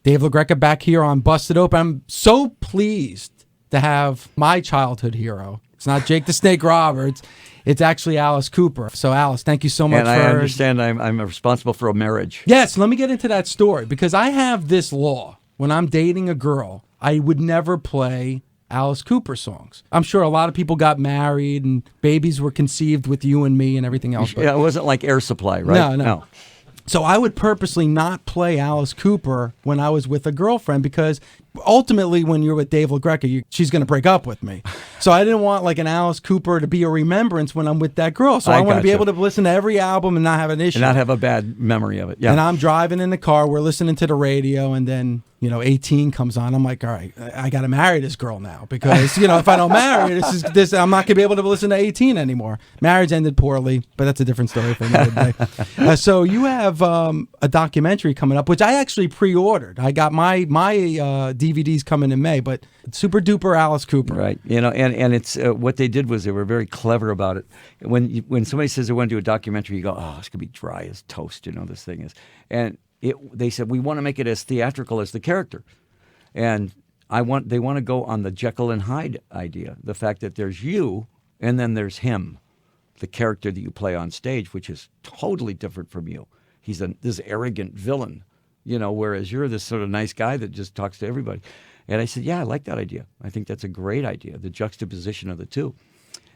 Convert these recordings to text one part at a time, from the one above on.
Dave LaGreca back here on Busted Open. I'm so pleased to have my childhood hero. It's not Jake the Snake Roberts. It's actually Alice Cooper. So, Alice, thank you so much and I understand I'm responsible for a marriage. Yes, let me get into that story, because I have this law. When I'm dating a girl, I would never play Alice Cooper songs. I'm sure a lot of people got married and babies were conceived with you and me and everything else. But yeah, it wasn't like Air Supply, right? No. So I would purposely not play Alice Cooper when I was with a girlfriend, because ultimately when you're with Dave LaGreca, she's going to break up with me. So I didn't want like an Alice Cooper to be a remembrance when I'm with that girl. So I want to be able to listen to every album and not have an issue. And not have a bad memory of it. Yeah. And I'm driving in the car, we're listening to the radio, and then 18 comes on. I'm like, all right, I got to marry this girl now, because, if I don't marry her, I'm not going to be able to listen to 18 anymore. Marriage ended poorly, but that's a different story for another day. So you have a documentary coming up, which I actually pre-ordered. I got my DVDs coming in May, but Super Duper Alice Cooper. Right. And it's what they did was they were very clever about it. When somebody says they want to do a documentary, you go, oh, it's going to be dry as toast, this thing is. And they said, we want to make it as theatrical as the character. And they want to go on the Jekyll and Hyde idea, the fact that there's you and then there's him, the character that you play on stage, which is totally different from you. He's this arrogant villain, whereas you're this sort of nice guy that just talks to everybody. And I said, yeah, I like that idea. I think that's a great idea, the juxtaposition of the two.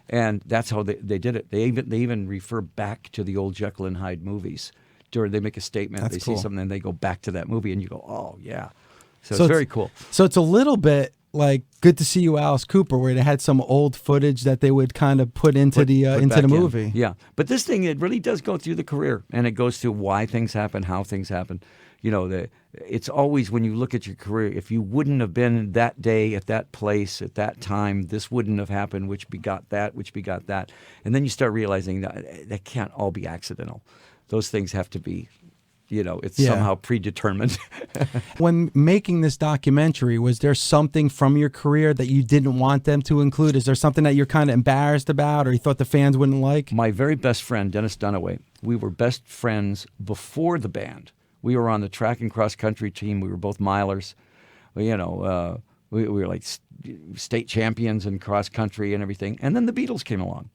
And that's how they did it. They even refer back to the old Jekyll and Hyde movies. They make a statement, That's cool. See something, and they go back to that movie, and you go, oh, yeah. So it's very cool. So it's a little bit like Good to See You, Alice Cooper, where they had some old footage that they would kind of put into the movie. Yeah, but this thing, it really does go through the career, and it goes through why things happen, how things happen. It's always, when you look at your career, if you wouldn't have been that day at that place at that time, this wouldn't have happened, which begot that, and then you start realizing that can't all be accidental. Those things have to be, somehow predetermined. When making this documentary, was there something from your career that you didn't want them to include? Is there something that you're kind of embarrassed about, or you thought the fans wouldn't like? My very best friend, Dennis Dunaway, we were best friends before the band. We were on the track and cross country team. We were both milers. We were like state champions in cross country and everything. And then the Beatles came along.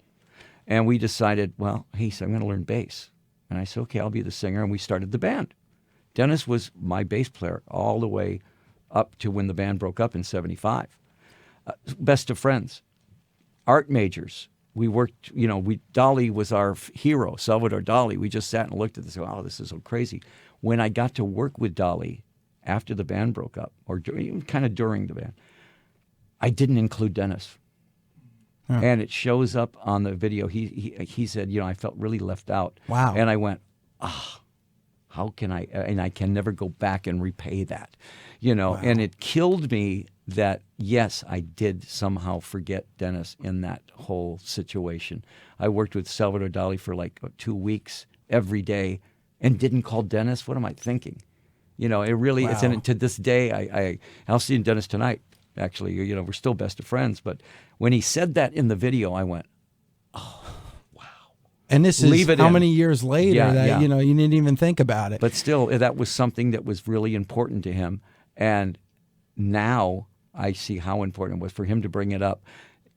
And we decided, he said, I'm going to learn bass. And I said, okay, I'll be the singer, and we started the band. Dennis was my bass player all the way up to when the band broke up in 75. Best of friends. Art majors. We worked, Dali was our hero, Salvador Dali. We just sat and looked at this, oh, this is so crazy. When I got to work with Dali after the band broke up, or kind of during the band, I didn't include Dennis. Huh. And it shows up on the video. He said, I felt really left out. Wow. And I went, how can I? And I can never go back and repay that, Wow. And it killed me that, yes, I did somehow forget Dennis in that whole situation. I worked with Salvador Dali for like 2 weeks every day and didn't call Dennis. What am I thinking? It really, it's to this day, I'll see Dennis tonight. Actually, we're still best of friends. But when he said that in the video, I went, oh, wow. And this is how many years later that, you didn't even think about it. But still, that was something that was really important to him. And now I see how important it was for him to bring it up.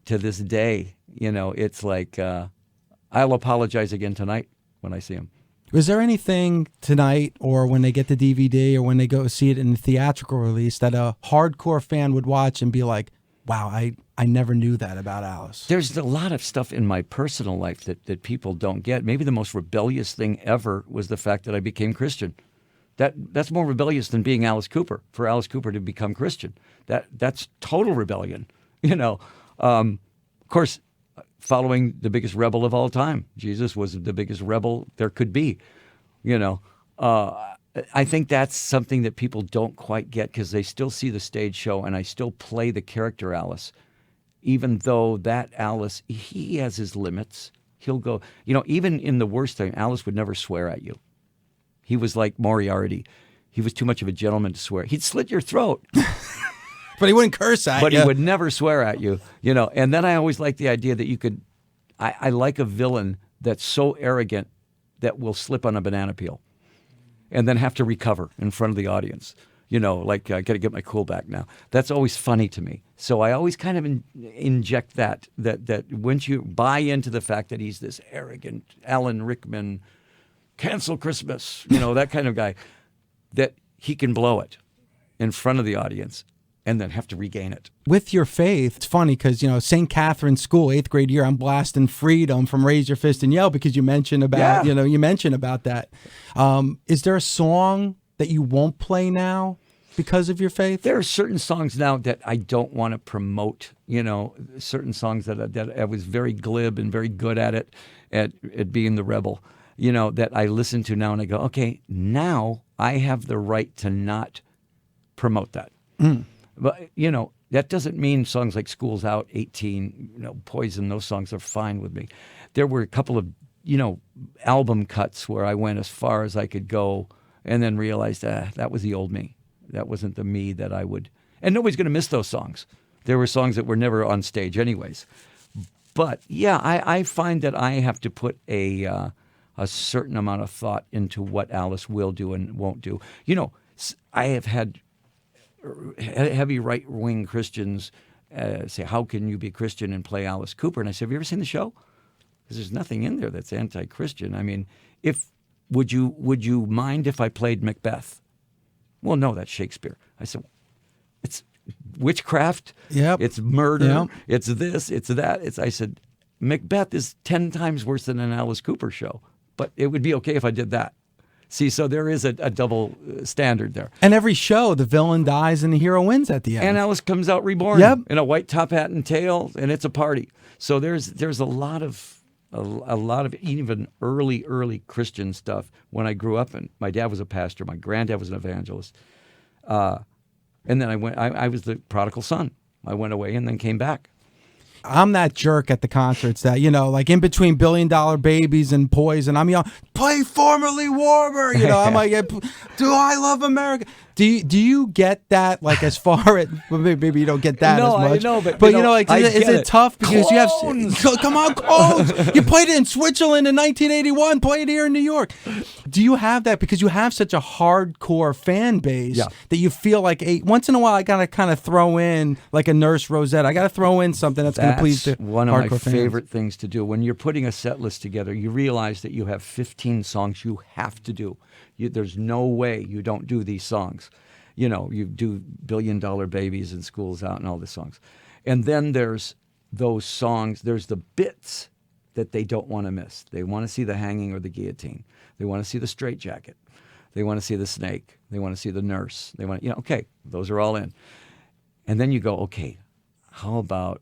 To this day, it's like, I'll apologize again tonight when I see him. Was there anything tonight, or when they get the DVD, or when they go see it in the theatrical release, that a hardcore fan would watch and be like, wow, I never knew that about Alice? There's a lot of stuff in my personal life that people don't get. Maybe the most rebellious thing ever was the fact that I became Christian. That's more rebellious than being Alice Cooper, for Alice Cooper to become Christian. That's total rebellion. Of course, following the biggest rebel of all time. Jesus was the biggest rebel there could be. I think that's something that people don't quite get, because they still see the stage show, and I still play the character Alice, even though that Alice, he has his limits. He'll go, even in the worst thing, Alice would never swear at you. He was like Moriarty. He was too much of a gentleman to swear. He'd slit your throat. But he wouldn't curse at you. But he would never swear at you, And then I always like the idea that you could, I like a villain that's so arrogant that will slip on a banana peel and then have to recover in front of the audience. like I got to get my cool back now. That's always funny to me. So I always kind of inject that once you buy into the fact that he's this arrogant Alan Rickman, cancel Christmas, that kind of guy, that he can blow it in front of the audience and then have to regain it. With your faith, it's funny because, St. Catherine's School, 8th grade year, I'm blasting Freedom from Raise Your Fist and Yell because you mentioned about, you mentioned about that. Is there a song that you won't play now because of your faith? There are certain songs now that I don't want to promote, certain songs that I was very glib and very good at it, at being the rebel, that I listen to now and I go, okay, now I have the right to not promote that. But, that doesn't mean songs like School's Out, 18, Poison, those songs are fine with me. There were a couple of, album cuts where I went as far as I could go and then realized that was the old me. That wasn't the me that I would. And nobody's going to miss those songs. There were songs that were never on stage anyways. But, yeah, I find that I have to put a certain amount of thought into what Alice will do and won't do. I have had heavy right-wing Christians say, how can you be Christian and play Alice Cooper? And I said, have you ever seen the show? Because there's nothing in there that's anti-Christian. I mean, would you mind if I played Macbeth? Well, no, that's Shakespeare. I said, it's witchcraft. Yep. It's murder. Yep. It's this. It's that. I said, Macbeth is 10 times worse than an Alice Cooper show, but it would be okay if I did that. See, so there is a double standard there. And every show, the villain dies and the hero wins at the end. And Alice comes out reborn in a white top hat and tail, and it's a party. So there's a lot of even early Christian stuff. When I grew up, and my dad was a pastor, my granddad was an evangelist, and then I was the prodigal son. I went away and then came back. I'm that jerk at the concerts that, like in between $1 Billion Babies and Poison, I'm yelling, play Formerly Warmer. I'm like, do I love America? Do you get that, like, as far as, well, maybe you don't get that as much. No, but is it tough because Clones! you have, come on, Clones. You played it in Switzerland in 1981, play it here in New York. Do you have that because you have such a hardcore fan base that you feel like once in a while I got to kind of throw in like a Nurse Rosette. I got to throw in something that's going to please the one of my fans. favorite things to do. When you're putting a set list together, you realize that you have 15 songs you have to do. There's no way you don't do these songs. You do $1 Billion Babies and School's Out and all the songs. And then there's those songs, there's the bits that they don't want to miss. They want to see the hanging or the guillotine. They want to see the straitjacket. They want to see the snake. They want to see the nurse. They want okay, those are all in. And then you go, okay, how about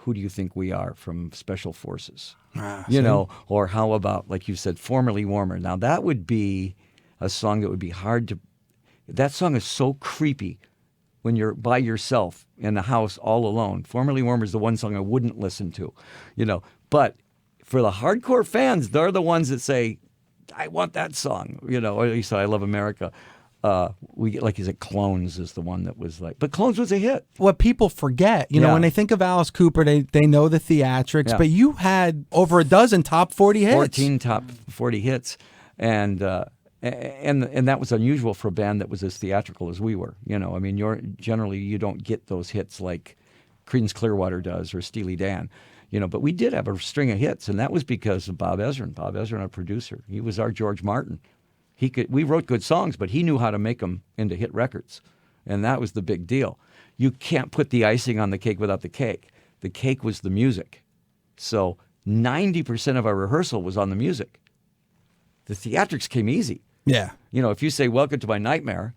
Who Do You Think We Are from Special Forces? Or how about, like you said, Formerly Warmer. Now that would be a song that would be hard to. That song is so creepy when you're by yourself in the house all alone. Formerly Warmer is the one song I wouldn't listen to, But for the hardcore fans, they're the ones that say, I want that song, or at least I Love America. We get, like, is it Clones is the one that was like, but Clones was a hit. What people forget, when they think of Alice Cooper, they know the theatrics, but you had over a dozen top 40 hits. 14 top 40 hits. And that was unusual for a band that was as theatrical as we were. Generally you don't get those hits like Creedence Clearwater does or Steely Dan. But we did have a string of hits, and that was because of Bob Ezrin. Bob Ezrin, our producer, he was our George Martin. We wrote good songs, but he knew how to make them into hit records, and that was the big deal. You can't put the icing on the cake without the cake. The cake was the music. So 90% of our rehearsal was on the music. The theatrics came easy. Yeah. If you say, welcome to my nightmare,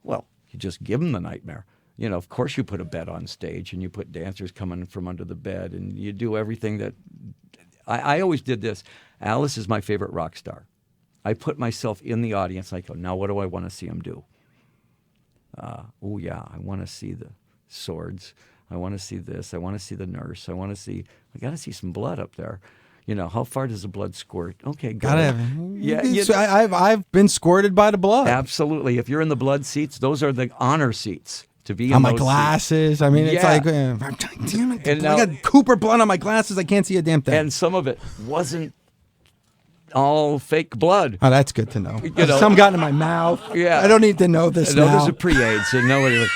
well, you just give them the nightmare. Of course you put a bed on stage and you put dancers coming from under the bed and you do everything that... I always did this. Alice is my favorite rock star. I put myself in the audience. I go, now what do I want to see him do? I want to see the swords. I want to see this. I want to see the nurse. I got to see some blood up there. How far does the blood squirt? Okay, good. I've been squirted by the blood. Absolutely. If you're in the blood seats, those are the honor seats to be in on my those glasses. Seats. I mean, it's like, damn it! I got Cooper blood on my glasses. I can't see a damn thing. And some of it wasn't all fake blood. Oh, that's good to know. You know, Some got in my mouth. Yeah. I don't need to know this No, now. there's a pre-AIDS, and nobody.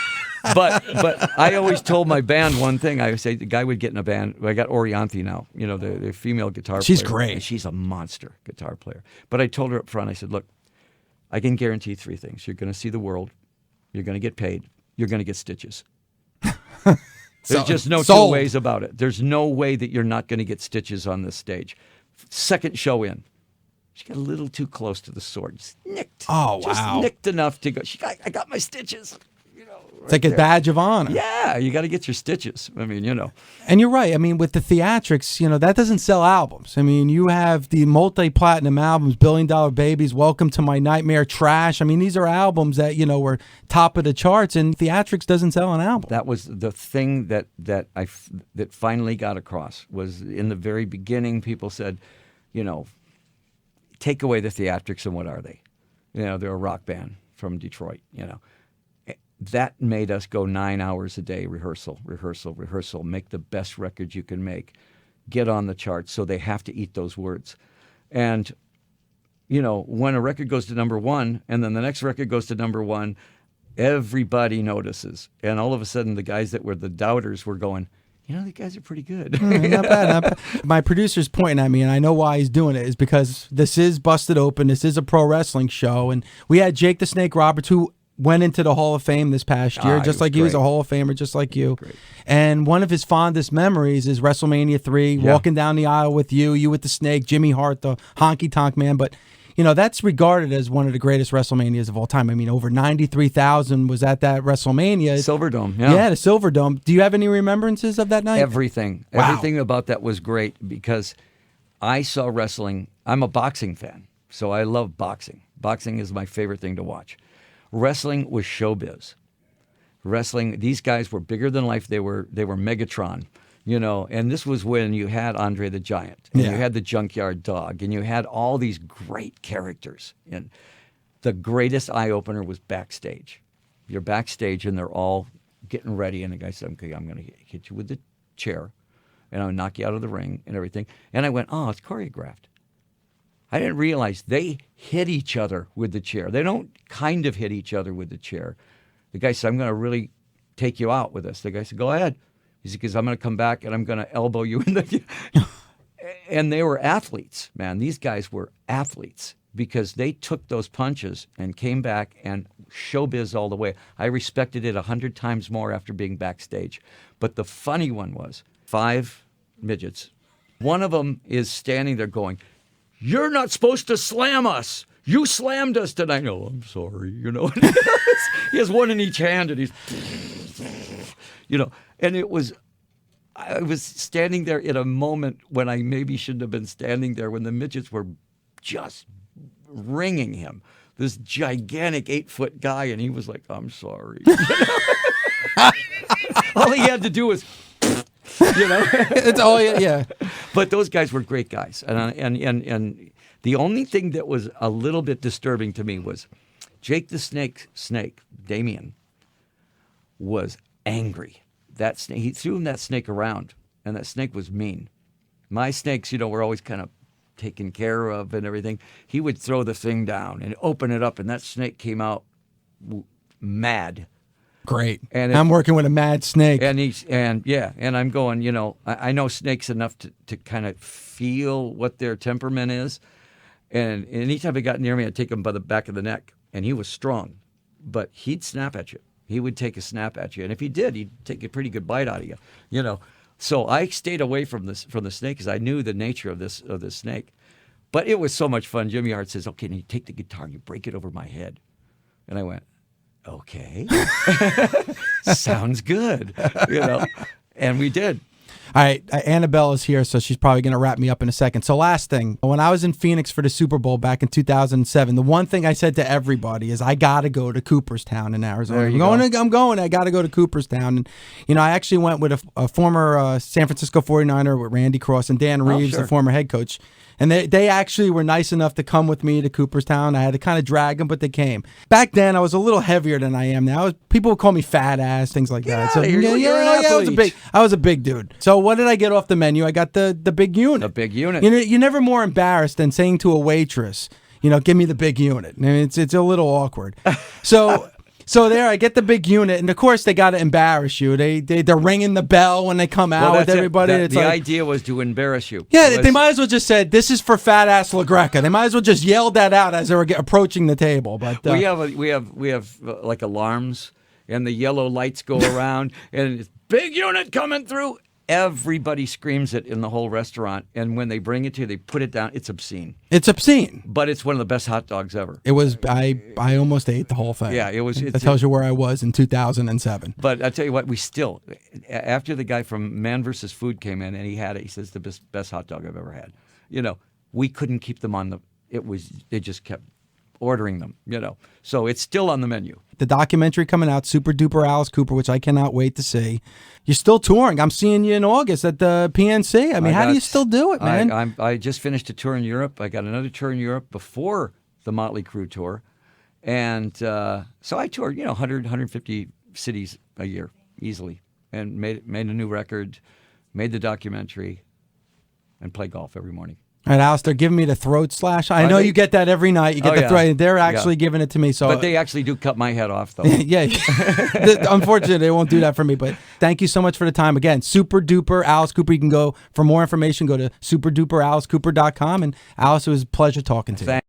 But I always told my band one thing. I would say the guy would get in a band. I got Orianthi now, you know, the female guitar player. She's great. And she's a monster guitar player. But I told her up front, I said, look, I can guarantee 3 things. You're going to see the world. You're going to get paid. You're going to get stitches. There's just no two ways about it. There's no way that you're not going to get stitches on this stage. Second show in, she got a little too close to the sword. Just nicked. Oh, wow. Just nicked enough to go. I got my stitches. It's like a badge of honor. Yeah, you got to get your stitches. I mean, you know. And you're right. I mean, with the theatrics, you know, that doesn't sell albums. I mean, you have the multi-platinum albums, Billion Dollar Babies, Welcome to My Nightmare, Trash. I mean, these are albums that, you know, were top of the charts, and theatrics doesn't sell an album. That was the thing that finally got across. Was in the very beginning, people said, you know, take away the theatrics, and what are they? You know, they're a rock band from Detroit, you know. That made us go 9 hours a day, rehearsal, make the best records you can make, get on the charts, so they have to eat those words. And, you know, when a record goes to number 1 and then the next record goes to number 1, everybody notices. And all of a sudden, the guys that were the doubters were going, you know, the guys are pretty good. Not bad, not bad. My producer's pointing at me, and I know why he's doing it, is because this is Busted Open. This is a pro wrestling show. And we had Jake the Snake Roberts, who went into the Hall of Fame this past year, just like he was a Hall of Famer, just like you. And one of his fondest memories is WrestleMania 3, walking down the aisle with you with the Snake, Jimmy Hart, the Honky Tonk Man. But, you know, that's regarded as one of the greatest WrestleManias of all time. I mean, over 93,000 was at that WrestleMania. Silverdome, Yeah, the Silverdome. Do you have any remembrances of that night? Everything. Wow. Everything about that was great because I saw wrestling. I'm a boxing fan, so I love boxing. Boxing is my favorite thing to watch. Wrestling was showbiz. Wrestling, these guys were bigger than life. They were Megatron, you know. And this was when you had Andre the Giant, and you had the Junkyard Dog, and you had all these great characters. And the greatest eye opener was backstage. You're backstage, and they're all getting ready, and the guy said, "Okay, I'm going to hit you with the chair, and I'm going to knock you out of the ring and everything." And I went, "Oh, it's choreographed." I didn't realize they hit each other with the chair. They don't kind of hit each other with the chair. The guy said, "I'm going to really take you out with this." The guy said, "Go ahead." He said, "Because I'm going to come back and I'm going to elbow you in the." And they were athletes, man. These guys were athletes because they took those punches and came back and showbiz all the way. I respected it 100 times more after being backstage. But the funny one was 5 midgets. One of them is standing there going, "You're not supposed to slam us. You slammed us tonight." "No, I'm sorry." You know, he has one in each hand, and he's, you know, and I was standing there in a moment when I maybe shouldn't have been standing there, when the midgets were just ringing him. This gigantic 8-foot guy, and he was like, "I'm sorry." You know? All he had to do was, you know, It's all, yeah. But those guys were great guys, and the only thing that was a little bit disturbing to me was Jake the Snake, Damien, was angry. That snake, he threw that snake around, and that snake was mean. My snakes, you know, were always kind of taken care of and everything. He would throw the thing down and open it up, and that snake came out mad. Great. And I'm working with a mad snake. And I'm going, you know, I know snakes enough to kind of feel what their temperament is. And anytime he got near me, I'd take him by the back of the neck. And he was strong, but he'd snap at you. He would take a snap at you. And if he did, he'd take a pretty good bite out of you, you know. So I stayed away from the snake because I knew the nature of this snake. But it was so much fun. Jimmy Hart says, "Okay, now you take the guitar and you break it over my head." And I went, "Okay." Sounds good, you know. And we did. All right, Annabelle is here, so she's probably going to wrap me up in a second. So last thing, when I was in Phoenix for the Super Bowl back in 2007, the one thing I said to everybody is I got to go to Cooperstown in Arizona. I'm going. I got to go to Cooperstown. And, you know, I actually went with a former San Francisco 49er with Randy Cross and Dan Reeves, the former head coach. And they actually were nice enough to come with me to Cooperstown. I had to kind of drag them, but they came. Back then, I was a little heavier than I am now. People would call me fat ass, things like that. So you're an I was a big dude. So what did I get off the menu? I got the big unit. The big unit. You're never more embarrassed than saying to a waitress, give me the big unit. I mean, it's a little awkward. So there, I get the big unit, and of course they got to embarrass you. They're ringing the bell when they come out with everybody. The idea was to embarrass you. Yeah, they might as well just said, "This is for fat ass LaGreca." They might as well just yell that out as they were approaching the table. But we have like alarms, and the yellow lights go around, and it's big unit coming through. Everybody screams it in the whole restaurant, and when they bring it to you, they put it down. It's obscene. It's obscene. But it's one of the best hot dogs ever. It was. I almost ate the whole thing. Yeah, it was. That tells you where I was in 2007. But I tell you what, we still, after the guy from Man vs. Food came in and he had it, he says the best hot dog I've ever had. We couldn't keep them on they just kept ordering them. So it's still on the menu. The documentary coming out, Super Duper Alice Cooper, which I cannot wait to see. You're still touring. I'm seeing you in August at the PNC. I mean, how do you still do it, man? I just finished a tour in Europe. I got another tour in Europe before the Motley Crue tour. And so I toured, 100, 150 cities a year easily, and made a new record, made the documentary, and play golf every morning. All right, Alice, they're giving me the throat slash. I know you get that every night. You get the throat. They're actually giving it to me. So, but they actually do cut my head off, though. Yeah. Unfortunately, they won't do that for me. But thank you so much for the time. Again, Super Duper Alice Cooper. You can go, for more information, go to superduperAliceCooper.com. And Alice, it was a pleasure talking to you.